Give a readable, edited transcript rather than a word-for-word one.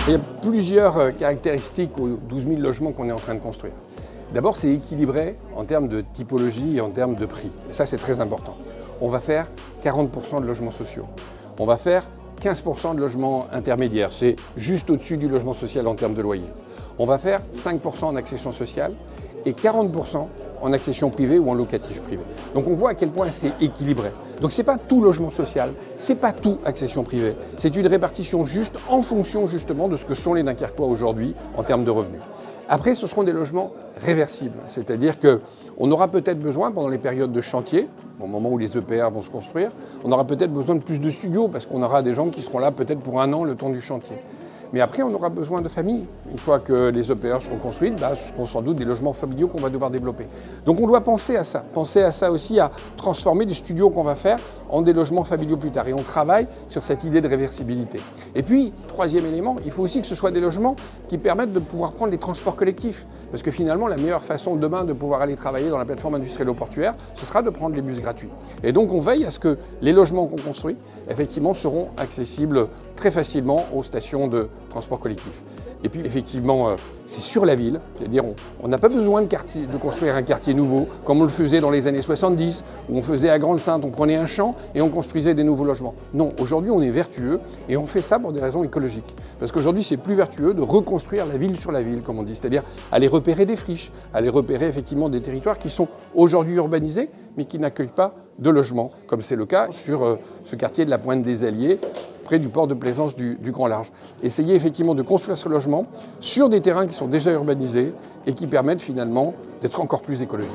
Il y a plusieurs caractéristiques aux 12 000 logements qu'on est en train de construire. D'abord, c'est équilibré en termes de typologie et en termes de prix. Et ça, c'est très important. On va faire 40% de logements sociaux. On va faire 15% de logements intermédiaires. C'est juste au-dessus du logement social en termes de loyer. On va faire 5% en accession sociale et 40% en accession privée ou en locatif privé. Donc on voit à quel point c'est équilibré. Donc c'est pas tout logement social, c'est pas tout accession privée. C'est une répartition juste en fonction justement de ce que sont les Dunkerquois aujourd'hui en termes de revenus. Après, ce seront des logements réversibles, c'est-à-dire qu'on aura peut-être besoin pendant les périodes de chantier, au moment où les EPR vont se construire, on aura peut-être besoin de plus de studios parce qu'on aura des gens qui seront là peut-être pour 1 an le temps du chantier. Mais après, on aura besoin de familles. Une fois que les EPR seront construites, ce seront sans doute des logements familiaux qu'on va devoir développer. Donc on doit penser à ça aussi à transformer les studios qu'on va faire en des logements familiaux plus tard. Et on travaille sur cette idée de réversibilité. Et puis, troisième élément, il faut aussi que ce soit des logements qui permettent de pouvoir prendre les transports collectifs. Parce que finalement, la meilleure façon demain de pouvoir aller travailler dans la plateforme industrielle portuaire, ce sera de prendre les bus gratuits. Et donc on veille à ce que les logements qu'on construit, effectivement, seront accessibles très facilement aux stations de transport collectif. Et puis effectivement, c'est sur la ville, c'est-à-dire on n'a pas besoin de construire un quartier nouveau, comme on le faisait dans les années 70, où on faisait à Grande-Sainte, on prenait un champ et on construisait des nouveaux logements. Non, aujourd'hui on est vertueux et on fait ça pour des raisons écologiques. Parce qu'aujourd'hui c'est plus vertueux de reconstruire la ville sur la ville, comme on dit, c'est-à-dire aller repérer des friches, aller repérer effectivement des territoires qui sont aujourd'hui urbanisés, mais qui n'accueillent pas de logements, comme c'est le cas sur ce quartier de la Pointe des Alliés, près du port de plaisance du Grand Large. Essayer effectivement de construire ce logement sur des terrains qui sont déjà urbanisés et qui permettent finalement d'être encore plus écologiques.